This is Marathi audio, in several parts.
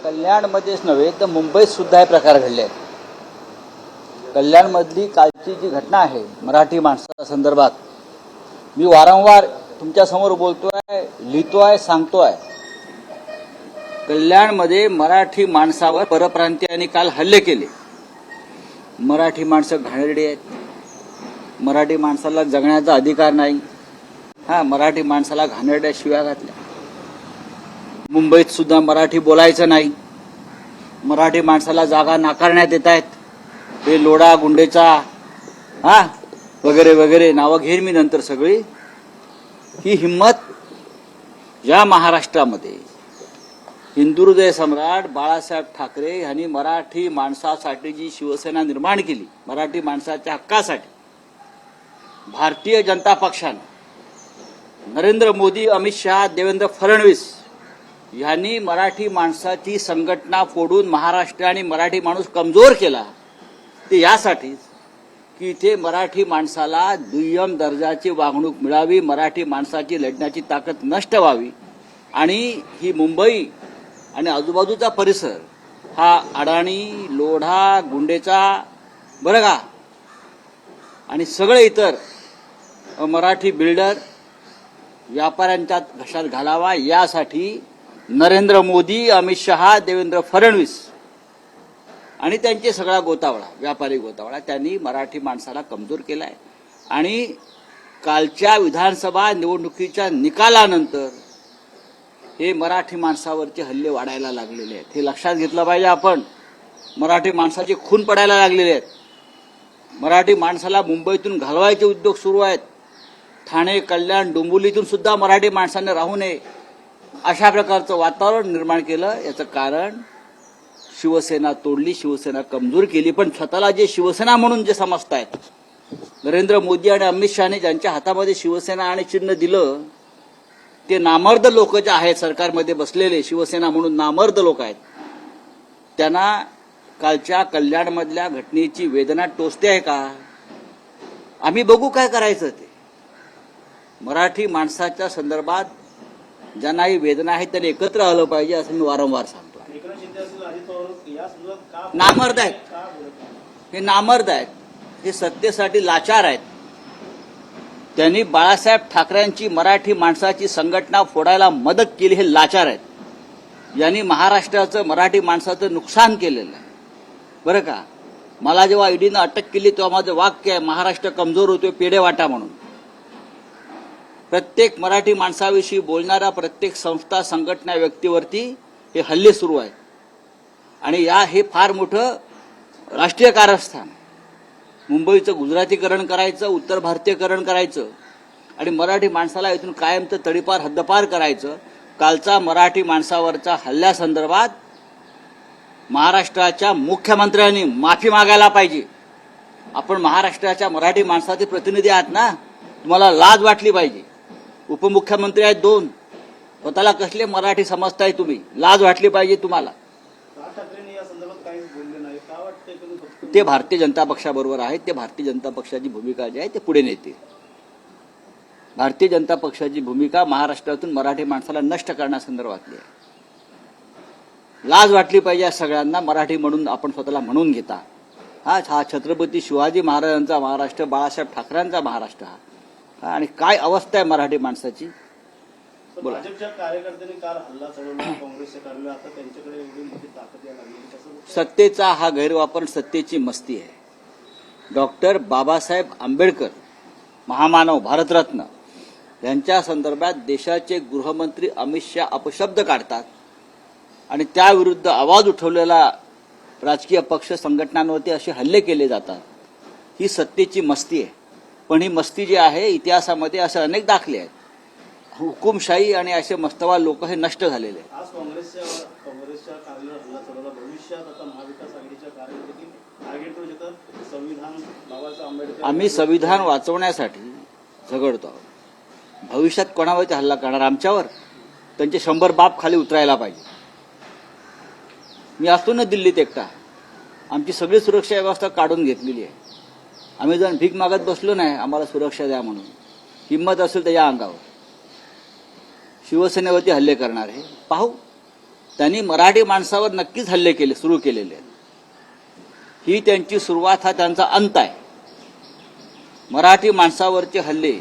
कल्याणमध्येच नव्हे तर मुंबईत सुद्धा हे प्रकार घडले आहेत। कल्याणमधली कालची जी घटना आहे मराठी माणसा संदर्भात मी वारंवार तुमच्या समोर बोलतोय, लिहितोय, सांगतोय। कल्याणमध्ये मराठी माणसावर परप्रांतीयांनी काल हल्ले केले। मराठी माणसं घाणेरडी आहेत, मराठी माणसाला जगण्याचा अधिकार नाही। मराठी माणसाला घाणेरड्या शिव्या घातल्या। मुंबईत सुद्धा मराठी बोलायचं नाही, मराठी माणसाला जागा नाकारण्यात येत आहेत। हे लोढा गुंडेचा वगैरे वगैरे नावं घेईन मी नंतर सगळी। ही हिम्मत या महाराष्ट्रामध्ये हिंदुहृदय सम्राट बाळासाहेब ठाकरे यांनी मराठी माणसासाठी जी शिवसेना निर्माण केली, मराठी माणसाच्या हक्कासाठी, भारतीय जनता पक्षाने नरेंद्र मोदी, अमित शहा, देवेंद्र फडणवीस यांनी मराठी माणसाची संघटना फोडून महाराष्ट्र आणि मराठी माणूस कमजोर केला। ते यासाठीच की इथे मराठी माणसाला दुय्यम दर्जाची वागणूक मिळावी, मराठी माणसाची लढण्याची ताकद नष्ट व्हावी आणि ही मुंबई आणि आजूबाजूचा परिसर हा अडाणी, लोढा, गुंडेचा बरं का आणि सगळे इतर मराठी बिल्डर व्यापाऱ्यांच्या घशात घालावा यासाठी नरेंद्र मोदी, अमित शहा, देवेंद्र फडणवीस आणि त्यांचे सगळा गोतावळा, व्यापारी गोतावळा, त्यांनी मराठी माणसाला कमजोर केलाय। आणि कालच्या विधानसभा निवडणुकीच्या निकालानंतर हे मराठी माणसावरचे हल्ले वाढायला लागलेले आहेत। हे लक्षात घेतलं पाहिजे आपण। मराठी माणसाचे खून पडायला लागलेले आहेत। मराठी माणसाला मुंबईतून घालवायचे उद्योग सुरू आहेत। ठाणे, कल्याण, डोंबिवलीतून सुद्धा मराठी माणसाने राहू नये अशा प्रकारचं वातावरण निर्माण केलं। याचं कारण शिवसेना तोडली, शिवसेना कमजोर केली। पण स्वतःला जे शिवसेना म्हणून जे समजतायत, नरेंद्र मोदी आणि अमित शहाने ज्यांच्या हातामध्ये शिवसेना आणि चिन्ह दिलं, ते नामर्द लोक जे आहेत सरकारमध्ये बसलेले, शिवसेना म्हणून नामर्द लोक आहेत, त्यांना कालच्या कल्याणमधल्या घटनेची वेदना टोचते आहे का? आम्ही बघू काय करायचं ते। मराठी माणसाच्या संदर्भात ज्यांना ही वेदना आहे त्यांनी एकत्र आलं पाहिजे असं मी वारंवार सांगतो। नामर्द आहेत, हे नामर्द आहेत, हे सत्तेसाठी लाचार आहेत। त्यांनी बाळासाहेब ठाकरेंची मराठी माणसाची संघटना फोडायला मदत केली, हे लाचार आहेत। यांनी महाराष्ट्राचं, मराठी माणसाचं नुकसान केलेलं आहे बरं का। मला जेव्हा ईडीनं अटक केली तेव्हा माझं वाक्य आहे, महाराष्ट्र कमजोर होतोय पेढे वाटा म्हणून। प्रत्येक मराठी माणसाविषयी बोलणाऱ्या प्रत्येक संस्था, संघटना, व्यक्तीवरती हे हल्ले सुरू आहेत आणि हे फार मोठं राष्ट्रीय कारस्थान। मुंबईचं गुजरातीकरण करायचं, उत्तर भारतीयकरण करायचं आणि मराठी माणसाला इथून कायमचं तडीपार, हद्दपार करायचं। कालचा मराठी माणसावरचा हल्ल्यासंदर्भात महाराष्ट्राच्या मुख्यमंत्र्यांनी माफी मागायला पाहिजे। आपण महाराष्ट्राच्या मराठी माणसाचे प्रतिनिधी आहात ना, तुम्हाला लाज वाटली पाहिजे। उपमुख्यमंत्री आहेत 2, स्वतःला कसले मराठी समजताय तुम्ही? लाज वाटली पाहिजे तुम्हाला। ते भारतीय जनता पक्षाबरोबर आहेत, ते भारतीय जनता पक्षाची भूमिका जी आहे ते पुढे नेतील। भारतीय जनता पक्षाची भूमिका महाराष्ट्रातून मराठी माणसाला नष्ट करण्यासंदर्भातली आहे। लाज वाटली पाहिजे या सगळ्यांना, मराठी म्हणून आपण स्वतःला म्हणून घेता। हा छत्रपती शिवाजी महाराजांचा महाराष्ट्र, बाळासाहेब ठाकरेंचा महाराष्ट्र आणि काय अवस्था आहे मराठी माणसाची। भाजपच्या कार्यकर्त्यांनी काल हल्ला चढवला, काँग्रेसच्या कार्यालयात, आता त्यांच्याकडे एवढी मोठी ताकद यायला लागली। सत्तेचा हा गैरवापर सत्तेची मस्ती आहे। डॉक्टर बाबासाहेब आंबेडकर, महामानव, भारतरत्न यांच्या संदर्भात देशाचे गृहमंत्री अमित शहा अपशब्द काढतात आणि त्याविरुद्ध आवाज उठवलेला राजकीय पक्ष, संघटनांवरती असे हल्ले केले जातात। ही सत्तेची मस्ती आहे। पण ही मस्ती जी आहे, इतिहासामध्ये असे अनेक दाखले आहेत। हुकुमशाही आणि असे मस्तवाल लोक हे नष्ट झालेले आहेत। आज काँग्रेसच्या कार्यालयावर हल्ला चढवला, भविष्यात आता महाविकास आघाडीच्या कार्यकर्त्यांनी टार्गेट करू शकतात संविधान, बाबासाहेब आंबेडकर। आम्ही संविधान वाचवण्यासाठी झगडतो आहोत। भविष्यात कोणावरती हल्ला करणार? आमच्यावर? त्यांचे 100 बाप खाली उतरायला पाहिजे। मी असतो ना दिल्लीत एकटा, आमची सगळी सुरक्षा व्यवस्था काढून घेतलेली आहे। आम्ही जण भीक मागत बसलो नाही आम्हाला सुरक्षा द्या म्हणून। हिम्मत असेल तर या अंगावर शिवसेनेवरती हल्ले करणार आहे, पाहू। त्यांनी मराठी माणसावर नक्कीच हल्ले केले, सुरू केलेले आहेत. ही त्यांची सुरुवात, हा त्यांचा अंत आहे. मराठी माणसावरचे हल्ले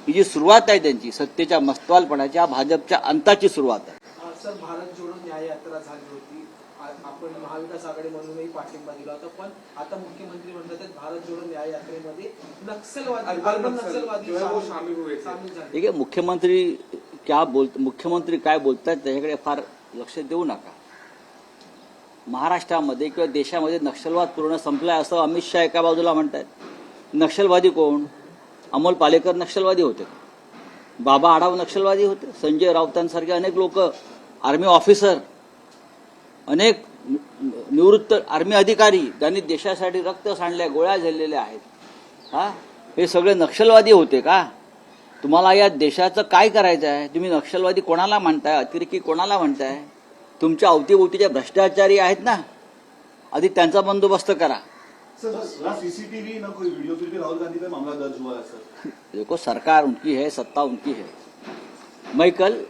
ही जी सुरुवात आहे त्यांची सत्तेच्या मस्तवालपणाच्या, भाजपच्या अंताची सुरुवात आहे. सर, भारत जोडो न्याय यात्रा झाली होती. आपण महाविकास आघाडी म्हणूनही पाठिंबा दिला होता, पण आता मुख्यमंत्री म्हणतात भारत जोडो न्याय यात्रेमध्ये नक्षलवादी सामील झाले. ठीक आहे, मुख्यमंत्री काय बोलतात त्याच्याकडे फार लक्ष देऊ नका. महाराष्ट्रामध्ये किंवा देशामध्ये नक्षलवाद पूर्ण संपलाय असं अमित शहा एका बाजूला म्हणतात. नक्षलवादी कोण? अमोल पालेकर नक्षलवादी होते, बाबा आढाव नक्षलवादी होते, संजय राऊतांसारखे अनेक लोक, आर्मी ऑफिसर, अनेक निवृत्त आर्मी अधिकारी ज्यांनी देशासाठी रक्त सांडले, गोळ्या झेललेल्या आहेत, हा, हे सगळे नक्षलवादी होते का? तुम्हाला या देशाचं काय करायचं आहे? तुम्ही नक्षलवादी कोणाला म्हणताय? अतिरेकी कोणाला म्हणताय? तुमच्या अवतीभोवतीचे भ्रष्टाचारी आहेत ना, आधी त्यांचा बंदोबस्त करा. सर, सीसीटीवी ना कोई वीडियो, फिर भी राहुल गांधी पे मामला दर्ज हुआ है सर. देखो, सरकार उनकी है, सत्ता उनकी है. मैं कल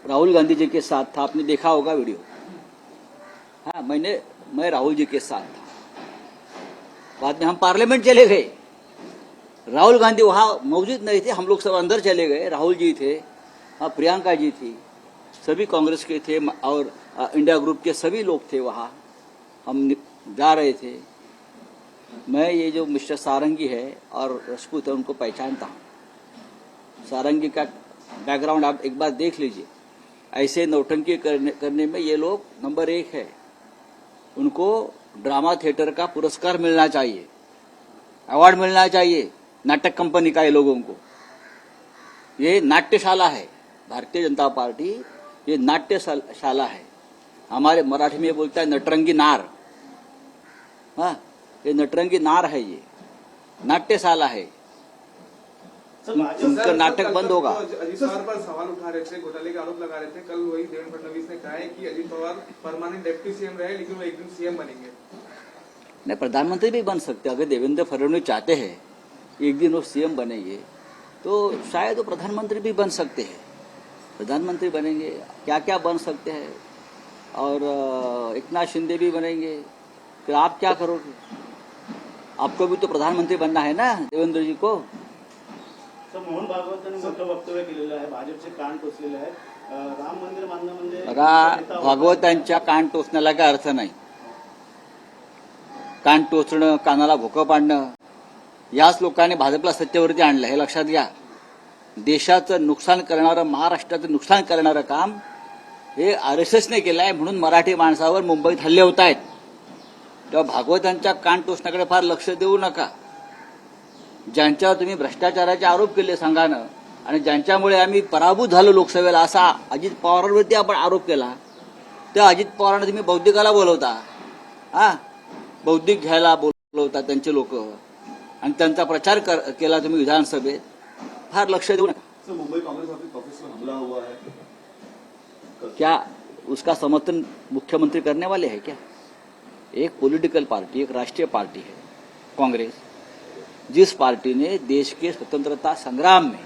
राहुल गांधी जी के साथ था, आपने देखा होगा वीडियो. हाँ, मैं राहुल जी के साथ था. बाद में हम पार्लियामेंट चले गए, राहुल गांधी वहां मौजूद नहीं थे, हम लोग सब अंदर चले गए. राहुल जी थे, प्रियंका जी थी, सभी कांग्रेस के थे और इंडिया ग्रुप के सभी लोग थे वहां. हम जा रहे थे. मैं ये जो मिस्टर सारंगी है और राजपूत है उनको पहचानता हूँ. सारंगी का बैकग्राउंड आप एक बार देख लीजिए. ऐसे नौटंकी करने में ये लोग नंबर 1 है. उनको ड्रामा थिएटर का पुरस्कार मिलना चाहिए, अवार्ड मिलना चाहिए. नाटक कंपनी का ये लोगों को, ये नाट्यशाला है. भारतीय जनता पार्टी ये नाट्यशाला है. हमारे मराठी में बोलता है नटरंगी नार. हाँ, ये नटरंगी नार है, ये नाट्यशाला है. उनका नाटक बंद होगा. अजित पवार पर सवाल उठा रहे थे, घोटाले के आरोप लगा रहे थे. कल वही देवेंद्र फडणवीस ने कहा है कि Ajit Pawar permanent deputy CM रहे, लेकिन वो एक दिन सीएम बनेंगे. नहीं, प्रधानमंत्री भी बन सकते हैं. अगर देवेंद्र फडणवीस चाहते हैं एक दिन वो सीएम बनेंगे तो शायद वो प्रधानमंत्री भी बन सकते हैं. प्रधानमंत्री बनेंगे, क्या क्या बन सकते हैं. और एकनाथ शिंदे भी बनेंगे. फिर आप क्या करोगे? आपको भी तो प्रधानमंत्री बनना है ना, देवेंद्र जी को. सर, मोहन भागवतांनी मोठं वक्तव्य केलेलं आहे, भाजपचे कान टोचलेले आहेत. राम मंदिर बांधणं म्हणजे बघा, भागवतांच्या कान टोचण्याला काय अर्थ नाही. कान टोचणं, कानाला भोकं पाडणं, याच लोकांनी भाजपला सत्तेवरती आणलं, हे लक्षात घ्या. देशाचं नुकसान करणारं, महाराष्ट्राचं नुकसान करणारं काम हे RSSने केलं आहे, म्हणून मराठी माणसावर मुंबईत हल्ले होत आहेत. तेव्हा भागवतांच्या कान टोचण्याकडे फार लक्ष देऊ नका. ज्यांच्यावर तुम्ही भ्रष्टाचाराचे आरोप केले संघानं आणि ज्यांच्यामुळे आम्ही पराभूत झालो लोकसभेला, असा अजित पवारांवरती आपण आरोप केला, त्या अजित पवारांना तुम्ही बौद्धिकाला बोलवता. हा, बौद्धिक घ्यायला बोलवता त्यांचे लोक, आणि त्यांचा प्रचार केला तुम्ही विधानसभेत. फार लक्ष देऊ नका. सर, मुंबई कांग्रेस ऑफिस में हमला हुआ है, क्या उसका समर्थन मुख्यमंत्री करने वाले हैं क्या? एक पॉलिटिकल पार्टी, एक राष्ट्रीय पार्टी है कांग्रेस, जिस पार्टी ने देश के स्वतंत्रता संग्राम में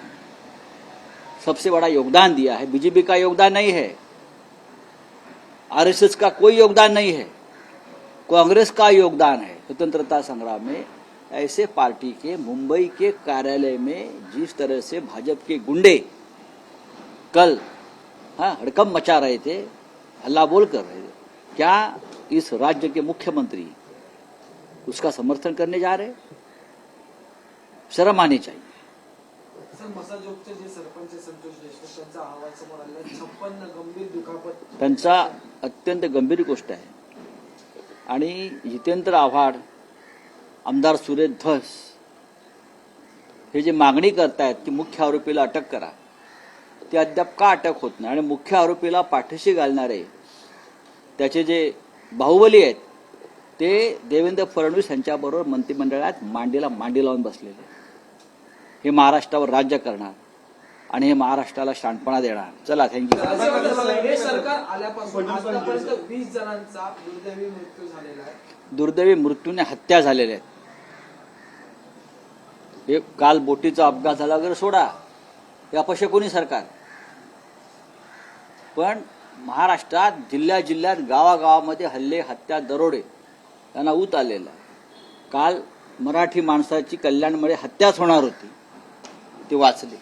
सबसे बड़ा योगदान दिया है. बीजेपी का योगदान नहीं है, RSS का कोई योगदान नहीं है, कांग्रेस का योगदान है स्वतंत्रता संग्राम में. ऐसे पार्टी के मुंबई के कार्यालय में जिस तरह से भाजपा के गुंडे कल हड़कंप मचा रहे थे, हल्ला बोल कर रहे थे, क्या इस राज्य के मुख्यमंत्री उसका समर्थन करने जा रहे? शर्म आनी चाहिए. सर, मसाजोगचे जे सरपंच संतोष देशमुख त्यांचा अहवाल समोर आला, 56 गंभीर दुखापत. त्यांचा अत्यंत गंभीर गोष्ट आहे. आणि जितेंद्र आव्हाड, आमदार सुरेश धस हे जे मागणी करतायत की मुख्य आरोपीला अटक करा, ते अद्याप का अटक होत नाही. आणि मुख्य आरोपीला पाठीशी घालणारे त्याचे जे बाहुबली आहेत ते देवेंद्र फडणवीस यांच्याबरोबर मंत्रिमंडळात मांडीला मांडी लावून बसलेले. हे महाराष्ट्रावर राज्य करणार आणि हे महाराष्ट्राला शाणपणा देणार. चला, थँक्यू. हे सरकार आल्यापासून आतापर्यंत 20 जणांचा दुर्दैवी मृत्यू झालेला आहे. दुर्दैवी मृत्यूने हत्या झालेल्या आहेत. हे काल बोटीचा अपघात झाला वगैरे सोडा, हे अपक्ष कोणी सरकार. पण महाराष्ट्रात जिल्ह्यात गावागावामध्ये हल्ले, हत्या, दरोडे यांना ऊत आलेला आहे. काल मराठी माणसाची कल्याणमध्ये हत्याच होणार होती, ते वाचले.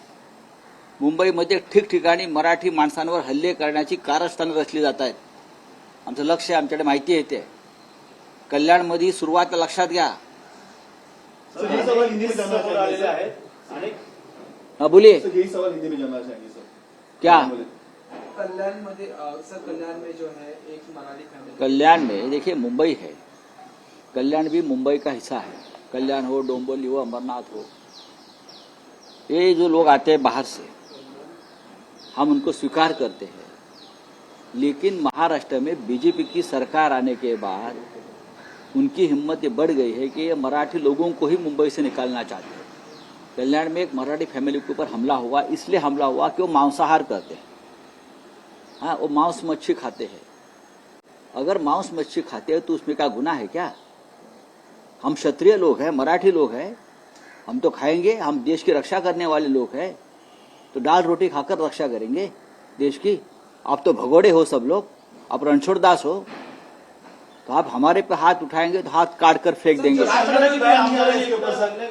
मुंबईमध्ये ठिकठिकाणी मराठी माणसांवर हल्ले करण्याची कारस्थानं रचली जात आहेत. आमचं लक्ष आहे, आमच्याकडे माहिती येते. कल्याणमध्ये सुरुवात लक्षात घ्या. सर यही सवाल हिंदी में जानना समोर आलेले चाहेंगे आहेत आणि हाँ, बोलिए सर यही सवाल हिंदी में जानना चाहेंगे सर क्या? कल्याण मध्ये सर कल्याण में जो है एक मराठी फैमिली कल्याण में देखिए मुंबई है, कल्याण भी मुंबई का हिस्सा है. कल्याण हो, डोंबिवली हो, अमरनाथ हो, ये जो लोग आते हैं बाहर से, हम उनको स्वीकार करते हैं. लेकिन महाराष्ट्र में बीजेपी की सरकार आने के बाद उनकी हिम्मत ये बढ़ गई है कि ये मराठी लोगों को ही मुंबई से निकालना चाहते हैं. कल्याण में एक मराठी फैमिली के ऊपर हमला हुआ, इसलिए हमला हुआ कि वो मांसाहार करते हैं. हाँ, वो मांस मच्छी खाते हैं. अगर मांस मच्छी खाते हैं तो उसमें क्या गुनाह है क्या? हम क्षत्रिय लोग हैं, मराठी लोग हैं, हम तो खाएंगे. हम देश की रक्षा करने वाले लोग हैं, तो दाल रोटी खाकर रक्षा करेंगे देश की. आप तो भगोड़े हो सब लोग, आप रणछोड़ दास हो, तो आप हमारे पे हाथ उठाएंगे तो हाथ काट कर फेंक देंगे. राष्ट्रपति बयान दिया है इसके ऊपर सर ने